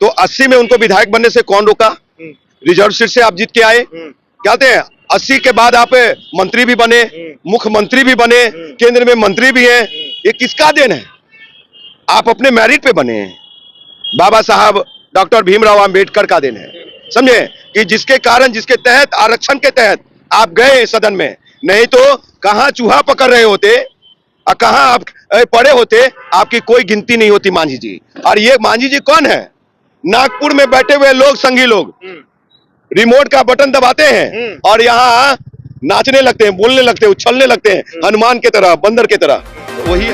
तो 80 में उनको विधायक बनने से कौन रोका? रिजर्व सीट से आप जीत के आए। क्या कहते हैं, 80 के बाद आप मंत्री भी बने, मुख्यमंत्री भी बने, केंद्र में मंत्री भी हैं। ये किसका देन है? आप अपने मेरिट पे बने हैं। बाबा साहब डॉक्टर भीमराव अंबेडकर का देन है, समझे, कि जिसके कारण, जिसके तहत, आरक्षण के तहत आप गए सदन में। नहीं तो कहां चूहा पकड़ रहे होते और कहां आप पड़े होते, आपकी कोई गिनती नहीं होती मांझी जी। और ये मांझी जी कौन है? नागपुर में बैठे हुए लोग, संघी लोग, रिमोट का बटन दबाते हैं और यहाँ नाचने लगते हैं, बोलने लगते हैं, उछलने लगते हैं, हनुमान की तरह, बंदर की तरह। वही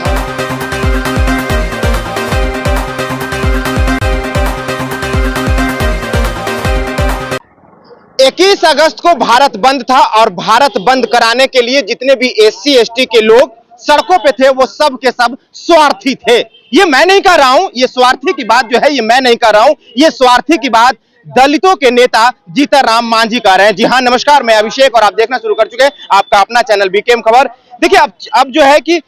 21 अगस्त को भारत बंद था और भारत बंद कराने के लिए जितने भी SC ST के लोग सड़कों पे थे वो सब के सब स्वार्थी थे। ये मैं नहीं कह रहा हूं, ये स्वार्थी की बात जो है ये मैं नहीं कर रहा हूं, ये स्वार्थी की बात दलितों के नेता जीतन राम मांझी कर रहे हैं। जी हां, नमस्कार, मैं अभिषेक और आप देखना शुरू कर चुके हैं आपका अपना चैनल बीकेएम खबर। देखिए अब जो है कि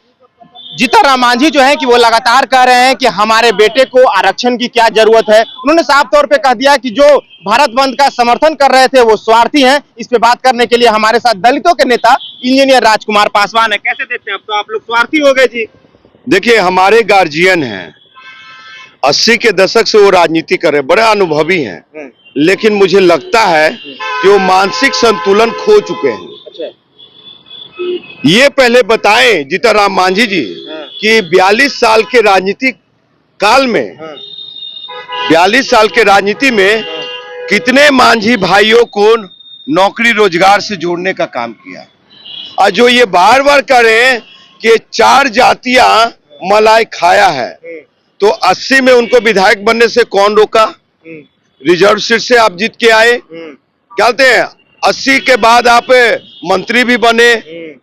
जीतन राम मांझी जो है कि वो लगातार कह रहे हैं कि हमारे बेटे को आरक्षण की क्या जरूरत है। उन्होंने साफ तौर पे कह दिया कि जो भारत बंद का समर्थन कर रहे थे वो स्वार्थी हैं। इस पे बात करने के लिए हमारे साथ दलितों के नेता इंजीनियर राजकुमार पासवान है। कैसे देखते हैं? अब तो आप लोग स्वार्थी हो गए जी। देखिए, हमारे गार्जियन हैं, 80 के दशक से वो राजनीति कर रहे हैं, बड़े अनुभवी हैं, लेकिन मुझे लगता है कि वो मानसिक संतुलन खो चुके हैं। ये पहले बताएं जीतन राम मांझी जी कि 42 साल के राजनीतिक काल में, 42 साल के राजनीति में कितने मांझी भाइयों को नौकरी रोजगार से जोड़ने का काम किया। और जो ये बार बार कह रहे हैं कि 4 जातियां मलाई खाया है, तो 80 में उनको विधायक बनने से कौन रोका? रिजर्व सीट से आप जीत के आए। क्या कहते हैं, 80 के बाद आप मंत्री भी बने,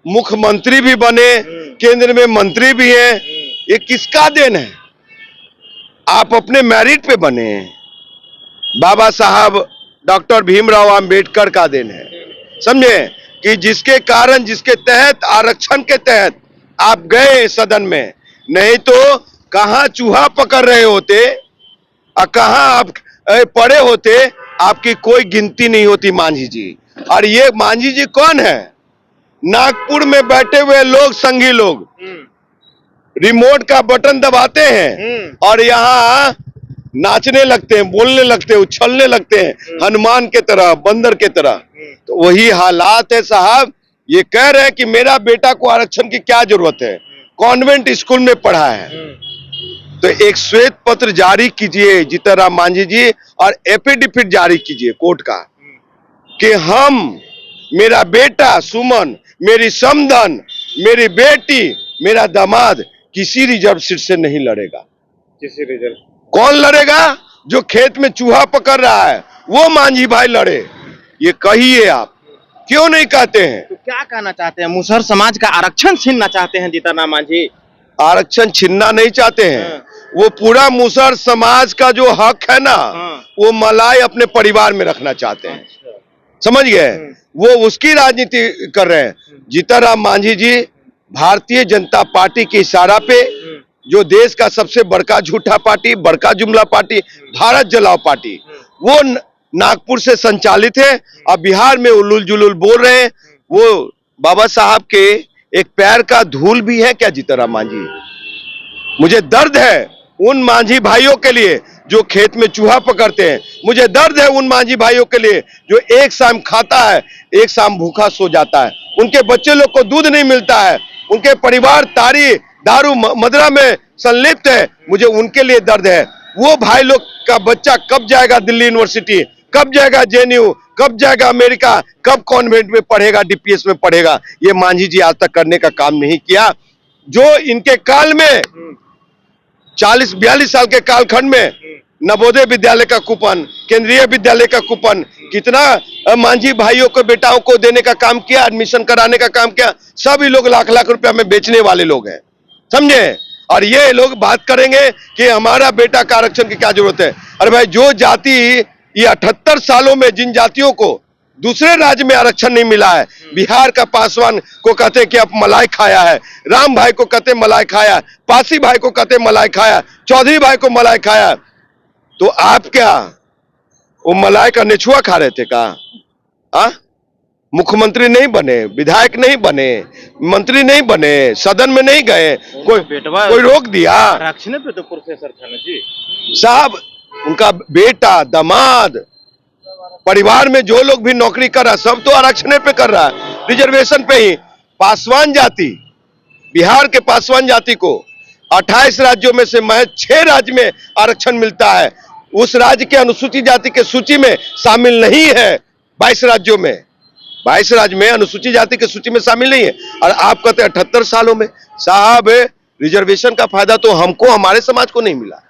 मुख्यमंत्री भी बने, केंद्र में मंत्री भी हैं। ये किसका देन है? आप अपने मेरिट पे बने हैं। बाबा साहब डॉक्टर भीमराव अंबेडकर का देन है, समझे, कि जिसके कारण, जिसके तहत, आरक्षण के तहत आप गए सदन में। नहीं तो कहां चूहा पकड़ रहे होते और कहां आप पड़े होते, आपकी कोई गिनती नहीं होती मांझी जी। और ये मांझी जी कौन है? नागपुर में बैठे हुए लोग, संघी लोग, रिमोट का बटन दबाते हैं और यहाँ नाचने लगते हैं, बोलने लगते हैं, उछलने लगते हैं, हनुमान की तरह, बंदर की तरह। तो वही हालात है साहब। ये कह रहे हैं कि मेरा बेटा को आरक्षण की क्या जरूरत है, कॉन्वेंट स्कूल में पढ़ा है। तो एक श्वेत पत्र जारी कीजिए जीतन राम मांझी जी, और एफिडेविट जारी कीजिए कोर्ट का कि हम, मेरा बेटा सुमन, मेरी समधन, मेरी बेटी, मेरा दामाद किसी रिजर्व सीट से नहीं लड़ेगा। किसी रिजर्व कौन लड़ेगा? जो खेत में चूहा पकड़ रहा है वो मांझी भाई लड़े। ये कहिए, आप क्यों नहीं कहते हैं? तो क्या कहना चाहते हैं? मुसहर समाज का आरक्षण छीनना चाहते हैं जीतन राम मांझी? आरक्षण छीनना नहीं चाहते हैं। वो पूरा मुसहर समाज का जो हक है ना, वो मलाई अपने परिवार में रखना चाहते हैं, समझ गए? वो उसकी राजनीति कर रहे हैं। जीतन राम मांझी जी भारतीय जनता पार्टी के इशारा पे, जो देश का सबसे बड़का झूठा पार्टी, बड़का जुमला पार्टी, भारत जलाओ पार्टी, वो नागपुर से संचालित है। अब बिहार में उलूल जुलूल बोल रहे हैं। वो बाबा साहब के एक पैर का धूल भी है क्या जीतन राम मांझी? मुझे दर्द है उन मांझी भाइयों के लिए जो खेत में चूहा पकड़ते हैं। मुझे दर्द है उन मांझी भाइयों के लिए जो एक शाम खाता है, एक शाम भूखा सो जाता है। उनके बच्चे लोग को दूध नहीं मिलता है, उनके परिवार तारी, दारू, मदरा में संलिप्त है। मुझे उनके लिए दर्द है। वो भाई लोग का बच्चा कब जाएगा दिल्ली यूनिवर्सिटी, कब जाएगा JNU, कब जाएगा अमेरिका, कब कॉन्वेंट में पढ़ेगा, DPS में पढ़ेगा? ये मांझी जी आज तक करने का काम नहीं किया। जो इनके काल में 40-42 साल के कालखंड में नवोदय विद्यालय का कूपन, केंद्रीय विद्यालय का कूपन, कितना मांझी भाइयों को, बेटाओं को देने का काम किया, एडमिशन कराने का काम किया। सभी लोग लाख लाख रुपया में बेचने वाले लोग हैं, समझे? और ये लोग बात करेंगे कि हमारा बेटा का आरक्षण की क्या जरूरत है। अरे भाई, जो जाति ये 78 सालों में जिन जातियों को दूसरे राज्य में आरक्षण नहीं मिला है, बिहार का पासवान को कहते कि आप मलाई खाया है, राम भाई को कहते मलाई खाया, पासी भाई को कहते मलाई खाया, चौधरी भाई को मलाई खाया, तो आप क्या वो मलाई का निछुआ खा रहे थे का? मुख्यमंत्री नहीं बने, विधायक नहीं बने, मंत्री नहीं बने, सदन में नहीं गए, कोई रोक दिया? आरक्षण पे तो प्रोफेसर था ना जी साहब, उनका बेटा, दामाद, परिवार में जो लोग भी नौकरी कर रहा, सब तो आरक्षण पे कर रहा है, रिजर्वेशन पे ही। पासवान जाति, बिहार के पासवान जाति को 28 राज्यों में से महज 6 राज्य में आरक्षण मिलता है। उस राज्य के अनुसूचित जाति के सूची में शामिल नहीं है। 22 राज्यों में, 22 राज्य में अनुसूचित जाति की सूची में शामिल नहीं है। और आप कहते हैं 78 सालों में। साहब, रिजर्वेशन का फायदा तो हमको, हमारे समाज को नहीं मिला।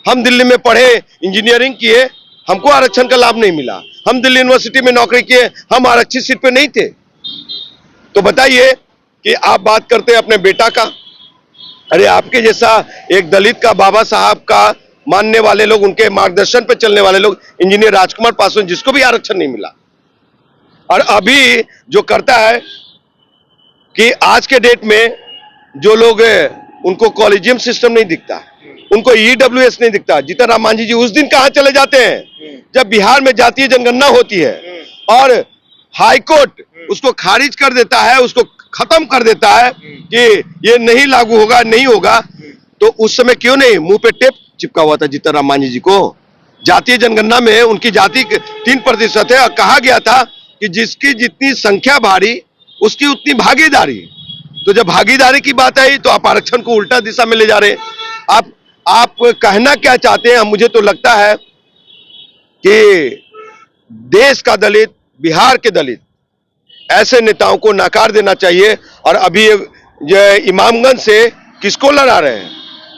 हम दिल्ली में पढ़े, इंजीनियरिंग किए, हमको आरक्षण का लाभ नहीं मिला। हम दिल्ली यूनिवर्सिटी में नौकरी किए, हम आरक्षित सीट पे नहीं थे। तो बताइए कि आप बात करते हैं अपने बेटा का। अरे आपके जैसा एक दलित का, बाबा साहब का मानने वाले लोग, उनके मार्गदर्शन पे चलने वाले लोग, इंजीनियर राजकुमार पासवान, जिसको भी आरक्षण नहीं मिला। और अभी जो करता है कि आज के डेट में जो लोग उनको कॉलेजियम सिस्टम नहीं दिखता, उनको ईडब्ल्यूएस नहीं दिखता। जीतन राम मांझी जी उस दिन कहां चले जाते हैं जब बिहार में जातीय जनगणना होती है और हाईकोर्ट उसको खारिज कर देता है, उसको खत्म कर देता है कि ये नहीं लागू होगा, नहीं होगा। तो उस समय क्यों नहीं मुंह पे टेप चिपका हुआ था जीतन राम मांझी जी को? जातीय जनगणना में उनकी जाति 3% है और कहा गया था कि जिसकी जितनी संख्या भारी उसकी उतनी भागीदारी। तो जब भागीदारी की बात आई तो आप आरक्षण को उल्टा दिशा में ले जा रहे हैं। आप कहना क्या चाहते हैं? मुझे तो लगता है कि देश का दलित, बिहार के दलित, ऐसे नेताओं को नकार देना चाहिए। और अभी ये इमामगंज से किसको लड़ा रहे हैं,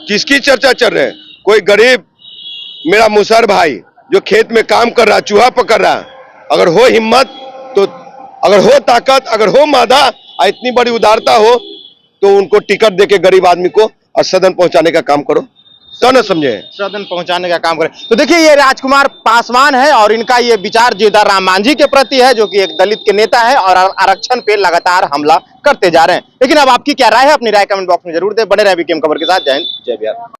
किसकी चर्चा चल रही है? कोई गरीब मेरा मुसहर भाई जो खेत में काम कर रहा, चूहा पकड़ रहा, अगर हो हिम्मत तो, अगर हो ताकत, अगर हो मादा, इतनी बड़ी उदारता हो तो उनको टिकट देके गरीब आदमी को और सदन पहुंचाने का काम करो, तो ना समझे, सदन पहुंचाने का काम करें। तो देखिए, ये राजकुमार पासवान है और इनका ये विचार जीतन राम मांझी के प्रति है, जो कि एक दलित के नेता है और आरक्षण पे लगातार हमला करते जा रहे हैं। लेकिन अब आपकी क्या राय है? अपनी राय कमेंट बॉक्स में जरूर दें। बने रहे बीकेएम खबर के साथ। जय हिंद, जय बिहार।